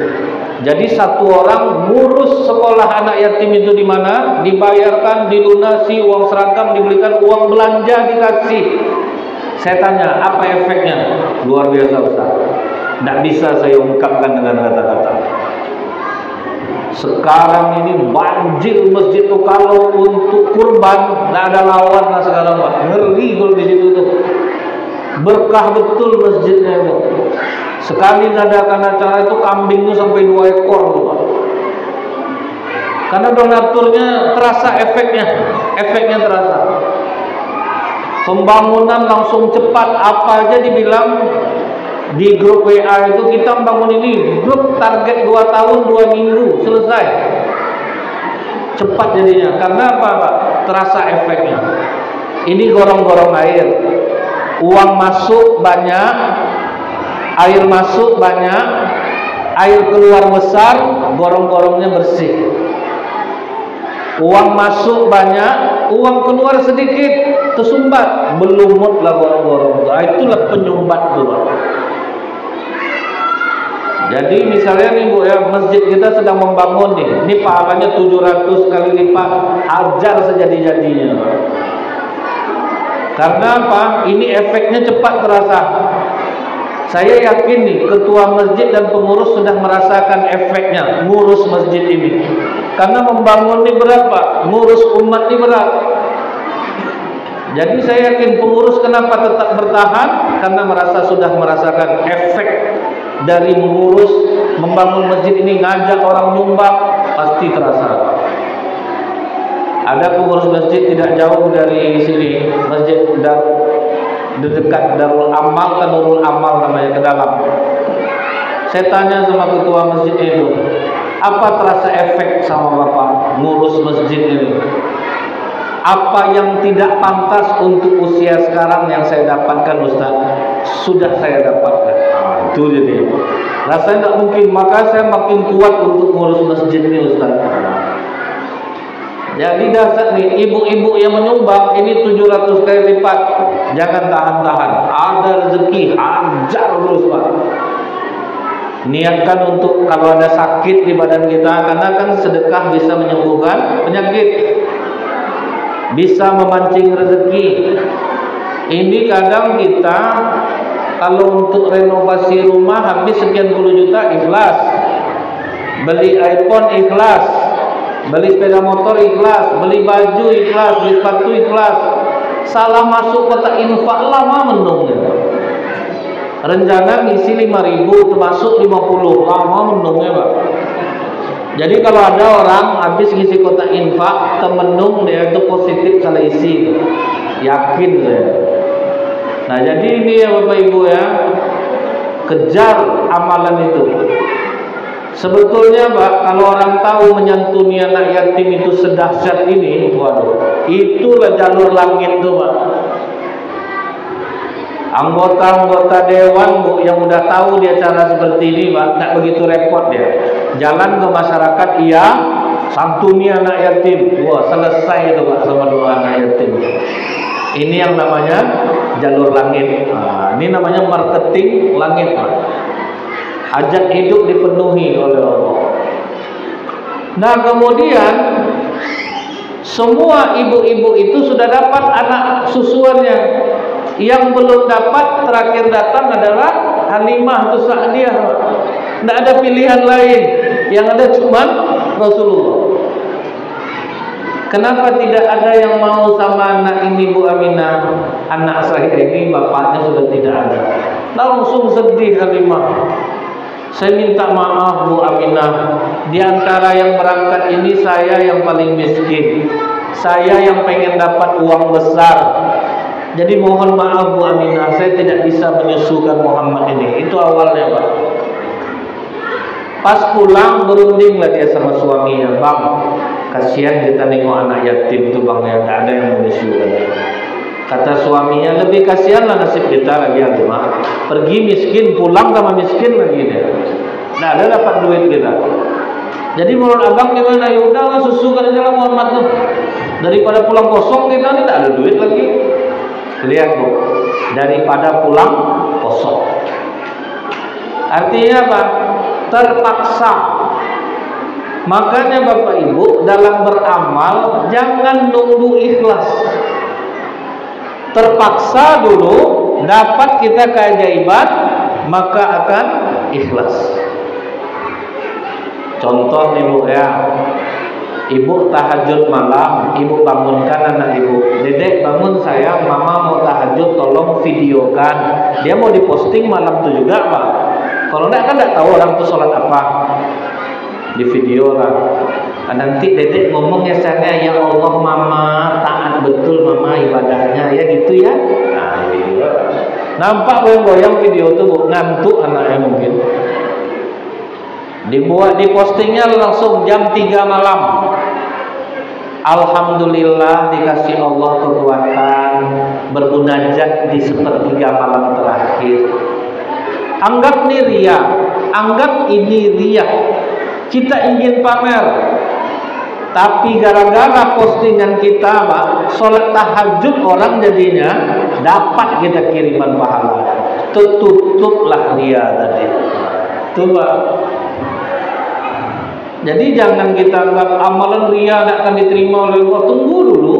[SPEAKER 1] Jadi satu orang ngurus sekolah anak yatim itu di mana? Dibayarkan, dilunasi, uang seragam dibelikan, uang belanja dikasih. Saya tanya, apa efeknya? Luar biasa, Ustaz. Tidak bisa saya ungkapkan dengan kata-kata. Sekarang ini banjir masjid itu, kalau untuk kurban tidak ada lawan lah sekarang, Pak. Ngeri kalau di situ tuh. Berkah betul masjidnya itu. Sekali ngadakan acara itu kambing itu sampai 2 ekor tuh, Pak. Karena donaturnya terasa efeknya terasa. Pembangunan langsung cepat, apa aja dibilang di grup WA itu, kita membangun ini, grup target 2 tahun 2 minggu selesai. Cepat jadinya. Karena apa, Pak? Terasa efeknya. Ini gorong-gorong air. Uang masuk banyak, air masuk banyak, air keluar besar, gorong-gorongnya bersih. Uang masuk banyak, uang keluar sedikit, tersumbat, belumutlah gorong-gorong. Itulah penyumbat tuh. Jadi misalnya nih Bu ya, masjid kita sedang membangun nih, ini pahalanya 700 kali lipat, hajar sejadi-jadinya. Karena apa? Ini efeknya cepat terasa. Saya yakin nih, ketua masjid dan pengurus sudah merasakan efeknya ngurus masjid ini. Karena membangun ini berat, Pak. Ngurus umat ini berat. Jadi saya yakin pengurus kenapa tetap bertahan? Karena sudah merasakan efek dari mengurus, membangun masjid ini, ngajak orang nyumbang, pasti terasa. Ada pengurus masjid tidak jauh dari sini, masjid dekat Darul Amal, kan Nurul Amal namanya, ke dalam. Saya tanya sama ketua masjid itu, apa terasa efek sama Bapak ngurus masjid ini? Apa yang tidak pantas untuk usia sekarang yang saya dapatkan, Ustaz, sudah saya dapatkan. Itu jadi rasanya tidak mungkin, maka saya makin kuat untuk ngurus masjid ini, Ustaz. Jadi dasar nih, ibu-ibu yang menyumbang ini 700 kali lipat. Jangan tahan-tahan. Ada rezeki, hajar terus, Pak. Niatkan untuk kalau ada sakit di badan kita, karena kan sedekah bisa menyembuhkan penyakit, bisa memancing rezeki. Ini kadang kita kalau untuk renovasi rumah habis sekian puluh juta, ikhlas. beli iPhone ikhlas, beli sepeda motor ikhlas, beli baju ikhlas, beli sepatu ikhlas. Salah masuk kotak infak lama menungnya. Rencana ngisi 5.000 termasuk 50 lama menungnya Pak. Jadi kalau ada orang habis ngisi kotak infak temenung dia itu positif salah isi, yakin saya. Nah jadi ini ya Bapak Ibu ya, kejar amalan itu. Sebetulnya Pak, kalau orang tahu menyantuni anak yatim itu sedahsyat ini, waduh, itulah jalur langit tuh Pak. Anggota-anggota dewan Bu yang udah tahu dia cara seperti ini Pak, tidak begitu repot dia. Jalan ke masyarakat, iya, santuni anak yatim. Wah, selesai itu Pak sama doa anak yatim. Ini yang namanya jalur langit. Nah, ini namanya marketing langit Pak. Hajat hidup dipenuhi oleh Allah. Nah kemudian semua ibu-ibu itu sudah dapat anak susuannya. Yang belum dapat terakhir datang adalah Halimah atau Sa'diyah. Tidak ada pilihan lain. Yang ada cuma Rasulullah. Kenapa tidak ada yang mau sama anak ini Bu Aminah? Anak saya ini bapaknya sudah tidak ada. Langsung sedih Halimah. Saya minta maaf Bu Aminah, di antara yang berangkat ini saya yang paling miskin. Saya yang pengen dapat uang besar. Jadi mohon maaf Bu Aminah, saya tidak bisa menyusukan Muhammad ini. Itu awalnya Pak. Pas pulang berundinglah dia sama suaminya, Bang, kasihan kita nengok anak yatim itu Bang, yang tidak ada yang menyusukan. Kata suaminya, lebih kasihanlah nasib kita lagi Halimah. Pergi miskin, pulang sama miskin lagi dia. Nah, ada dapat duit kita. Jadi menurut abang gimana? Ya udahlah, susukan aja lah Muhammad tuh. Daripada pulang kosong kita tidak ada duit lagi. Lihat Bu, daripada pulang kosong. Artinya apa? Terpaksa. Makanya Bapak Ibu dalam beramal jangan nunggu ikhlas. Terpaksa dulu dapat kita keajaiban, maka akan ikhlas. Contoh nih Bu ya, ibu tahajud malam, ibu bangunkan anak ibu, Dedek bangun sayang, mama mau tahajud, tolong videokan. Dia mau diposting malam itu juga Pak. Kalau enggak kan enggak tahu orang itu sholat apa, di video lah. Nanti Dedek ngomong ya sayangnya, ya Allah mama taat betul mama ibadahnya ya gitu ya. Nah gitu. Nampak goyang-goyang video tuh Bu, ngantuk anaknya mungkin. Dibuat di postingnya langsung jam 3 malam. Alhamdulillah dikasih Allah kekuatan bermunajat di sepertiga malam terakhir. Anggap ini ria, anggap ini ria. Kita ingin pamer, tapi gara-gara postingan kita Pak, sholat tahajud orang jadinya dapat kita kiriman pahala. Tutuplah ria tadi. Tuh Pak. Jadi jangan kita anggap amalan ria tidak akan diterima oleh Allah. Tunggu dulu,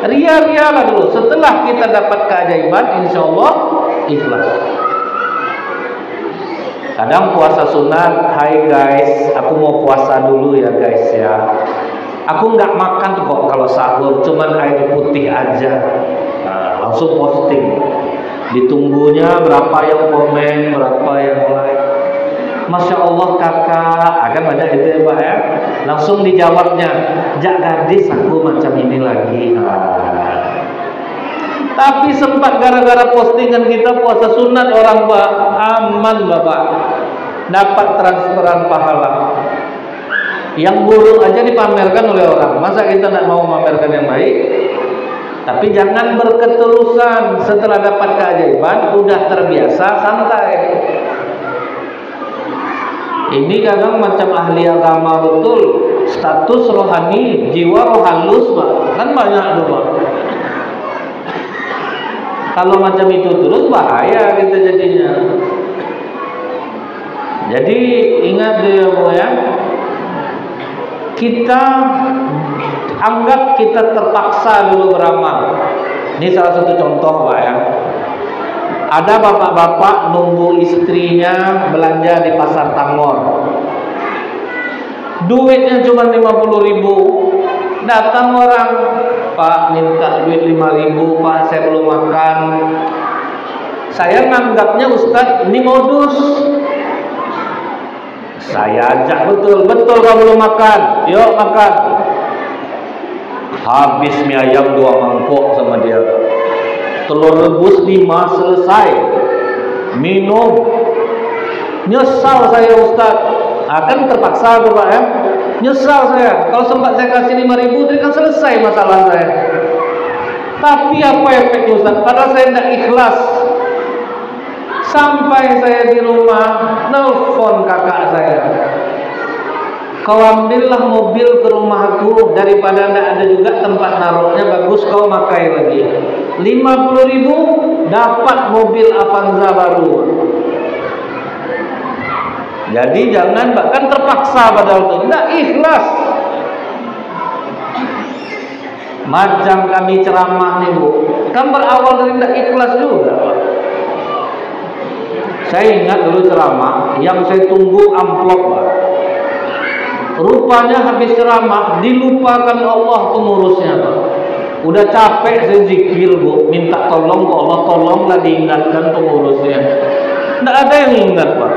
[SPEAKER 1] ria-ria lah dulu. Setelah kita dapat keajaiban, insya Allah ikhlas. Kadang puasa sunat, hai guys, aku mau puasa dulu ya guys ya. Aku nggak makan kok kalau sahur, cuman air putih aja. Nah, langsung posting. Ditunggunya berapa yang komen, berapa yang like. Masya Allah kakak, akan banyak itu ya Pak ya. Langsung dijawabnya, jak gadis aku macam ini lagi. Nah. Tapi sempat gara-gara postingan kita puasa sunat orang Pak, aman Bapak, dapat transferan pahala. Yang buruk aja dipamerkan oleh orang. Masa kita tidak mau memamerkan yang baik? Tapi jangan berketerusan. Setelah dapat keajaiban, udah terbiasa santai. Ini kadang macam ahli agama betul, status rohani, jiwa roh halus Pak. Kan banyak tuh Pak. Kalau macam itu terus bahaya kita jadinya. Jadi ingat ya Bu ya, kita anggap kita terpaksa dulu beramal. Ini salah satu contoh Pak ya. Ada bapak-bapak nunggu istrinya belanja di pasar Tangor. duitnya cuma 50.000. Datang orang, Pak minta duit 5.000, Pak saya belum makan. Saya nganggapnya Ustaz ini modus. Saya ajak betul kamu belum makan, yuk makan. Habis mie ayam 2 mangkok sama dia, telur rebus 5 selesai, minum. Nyesal saya Ustaz. Akan terpaksa tuh Pak ya. Nyesal saya. Kalau sempat saya kasih 5.000 tadi kan selesai masalah saya. Tapi apa efeknya Ustaz? Padahal saya tidak ikhlas. Sampai saya di rumah, nelfon kakak saya, kau ambillah mobil ke rumahku, daripada tidak ada juga tempat naruhnya, bagus kau pakai lagi. 50.000 dapat mobil Avanza baru. Jadi jangan bahkan terpaksa padahal itu tidak ikhlas. Macam kami ceramah nih Bu, kan berawal dari tidak ikhlas juga. Saya ingat dulu ceramah yang saya tunggu amplop Pak. Rupanya habis ceramah dilupakan Allah pengurusnya Pak. Udah capek saya zikir Bu, minta tolong ke Allah, tolonglah diingatkan pengurusnya. Tidak ada yang ingat Pak.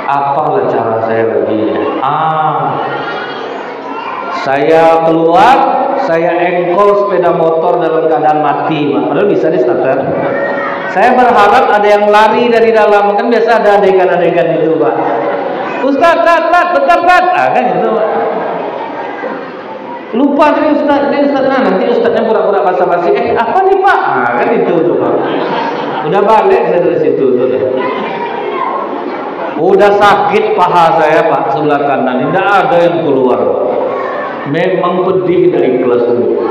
[SPEAKER 1] Apalah cara saya lagi? Saya keluar, saya engkol sepeda motor dalam keadaan mati Pak. Padahal bisa di starter. Saya berharap ada yang lari dari dalam, kan biasa ada adegan-adegan itu Pak. Ustaz, bentar, kan itu Pak. Lupa tadi Ustaz, nanti Ustaznya pura-pura basa-basi. Apa nih Pak? Kan itu tuh Pak. Udah balik saya dari situ tuh. Udah sakit paha saya Pak, sebelah kanan. Tidak ada yang keluar. Memang pedih dari kelas itu.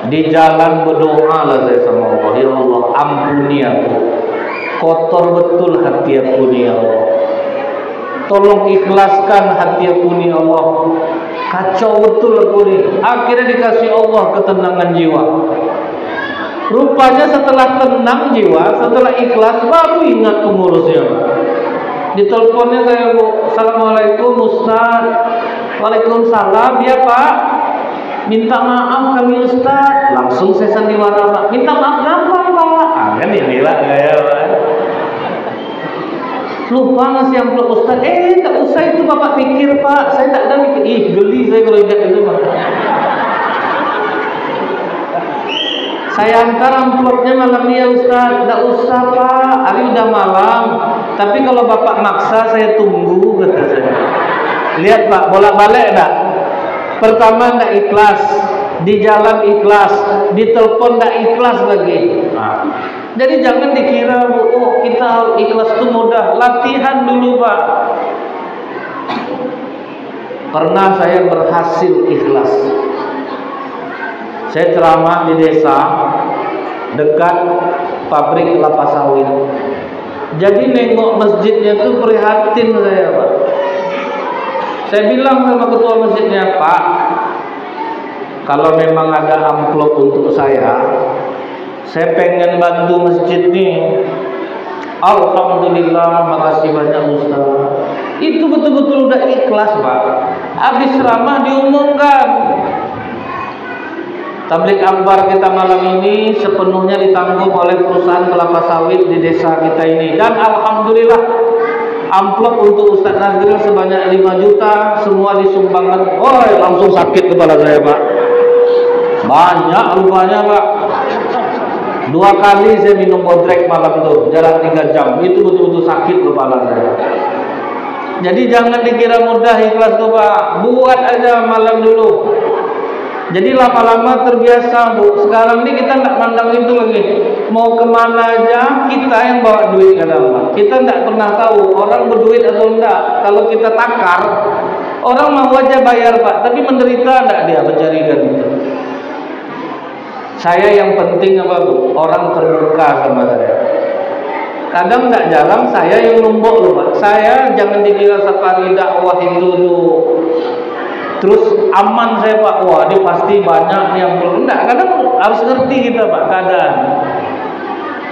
[SPEAKER 1] Di jalan berdoa lah saya sama Allah, ya Allah ampuni aku, kotor betul hati aku nih ya Allah, tolong ikhlaskan hati aku nih ya Allah, kacau betul aku nih. Akhirnya dikasih Allah ketenangan jiwa. Rupanya setelah tenang jiwa, setelah ikhlas, baru ingat pengurusnya. Diteleponnya saya Bu, Assalamualaikum Ustaz. Waalaikumsalam, ya Pak. Minta maaf kami Ustaz. Langsung saya sandiwara Pak. Minta maaf kenapa Pak? Kan inilah gaya Pak. Lupa ngasih amplop Ustaz. Tak usah itu Bapak pikir Pak. Saya tak ada mikir. Geli saya kalau ingat itu Pak. Saya antar amplopnya malam ini ya Ustaz. Tak usah Pak, hari udah malam. Tapi kalau Bapak maksa saya tunggu, kata saya. Lihat Pak, bolak-balik tak? Pertama tidak ikhlas, di jalan ikhlas, di telepon tidak ikhlas lagi. Jadi jangan dikira Bu, kita ikhlas itu mudah. Latihan dulu Pak. Pernah saya berhasil ikhlas. Saya ceramah di desa dekat pabrik kelapa sawit. Jadi nengok masjidnya itu prihatin saya Pak. Saya bilang sama ketua masjidnya, Pak, kalau memang ada amplop untuk saya pengen bantu masjid nih. Alhamdulillah, makasih banyak Ustaz. Itu betul-betul udah ikhlas Pak. Habis ceramah diumumkan, tablik akbar kita malam ini sepenuhnya ditanggung oleh perusahaan kelapa sawit di desa kita ini. Dan alhamdulillah, amplop untuk Ustaz Nazril sebanyak 5 juta semua disumbangkan. Langsung sakit kepala saya Pak. Banyak rupanya Pak. 2 kali saya minum bodrek malam itu, jarak 3 jam. Itu betul-betul sakit kepala saya. Jadi jangan dikira mudah ikhlas tuh Pak. Buat aja malam dulu. Jadi lama-lama terbiasa Bu. Sekarang ini kita tidak mandang itu lagi. Mau kemana aja kita yang bawa duit ke dalam. Kita tidak pernah tahu orang berduit atau enggak. Kalau kita takar, orang mau aja bayar Pak, tapi menderita enggak dia mencarikan itu. Saya yang penting apa Bu? Orang terbuka sama saya. Kadang enggak jalan, saya yang numbuk loh Pak. Saya jangan dikira safari dakwah itu dulu. Terus aman saya Pak, wah dia pasti banyak yang belum. Enggak, kadang harus ngerti kita Pak keadaan.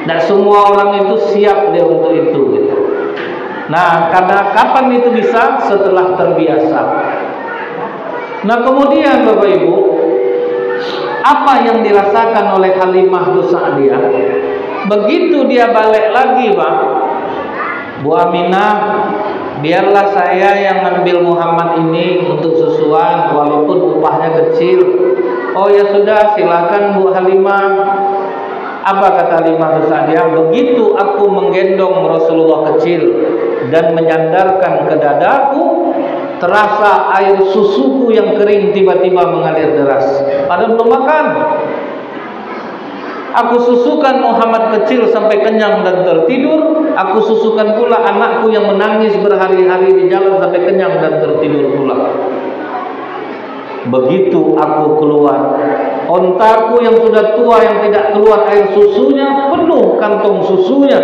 [SPEAKER 1] Tidak semua orang itu siap dia untuk itu gitu. Nah, karena kapan itu bisa? Setelah terbiasa. Nah, kemudian Bapak Ibu, apa yang dirasakan oleh Halimah Sa'diyah? Begitu dia balik lagi, Pak, Bu Aminah, biarlah saya yang ngambil Muhammad ini untuk susuan, walaupun upahnya kecil. Oh ya sudah, silakan Bu Halimah. Apa kata Halimah Sa'diyah? Begitu aku menggendong Rasulullah kecil dan menyandarkan ke dadaku, terasa air susuku yang kering tiba-tiba mengalir deras. Padahal belum makan. Aku susukan Muhammad kecil sampai kenyang dan tertidur. Aku susukan pula anakku yang menangis berhari-hari di jalan sampai kenyang dan tertidur pula. Begitu aku keluar, ontaku yang sudah tua yang tidak keluar air susunya penuh kantong susunya,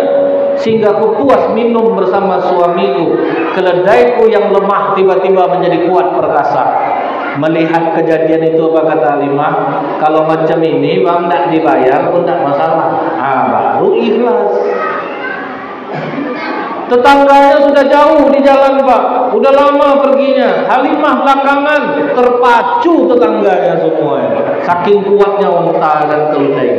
[SPEAKER 1] sehingga aku puas minum bersama suamiku. Keledaiku yang lemah tiba-tiba menjadi kuat perkasa. Melihat kejadian itu, apa kata Halimah? Kalau macam ini bang tidak dibayar pun tidak masalah. Baru ikhlas. Tetangganya sudah jauh di jalan, Pak, udah lama perginya. Halimah belakangan, terpacu tetangganya semua, saking kuatnya unta dan keledai.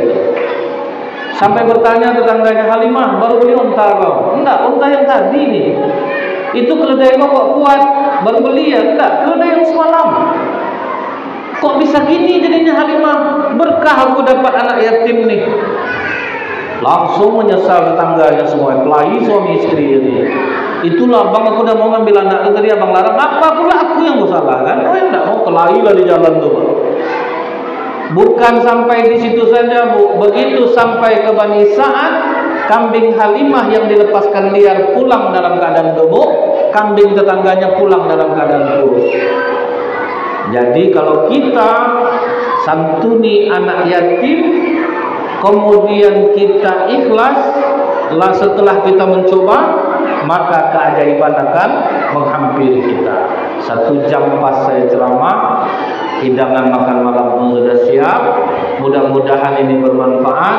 [SPEAKER 1] Sampai bertanya tetangganya, Halimah, baru beli unta kau? Enggak, unta yang tadi nih. Itu keledai kau kok kuat? Baru beli ya? Enggak, keledai yang semalam. Kok bisa gini jadinya Halimah? Berkah aku dapat anak yatim nih. Langsung menyesal tetangganya semua, kelahi suami istri ini. Itulah bang, aku udah mau ngambil anak itu tadi abang larang. Apa pula aku yang salah kan? Oh yang enggak mau, kelahi lah di jalan tuh. Bukan sampai di situ saja, Bu. Begitu sampai ke Bani Sa'ad, kambing Halimah yang dilepaskan liar pulang dalam keadaan gemuk, kambing tetangganya pulang dalam keadaan kurus. Jadi kalau kita santuni anak yatim, kemudian kita ikhlas, setelah kita mencoba, maka keajaiban akan menghampiri kita. 1 jam pas saya ceramah, hidangan makan malam pun sudah siap. Mudah-mudahan ini bermanfaat.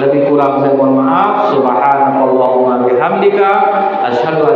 [SPEAKER 1] Lebih kurang saya mohon maaf. Subhanakallahumma bihamdika, asyhadu an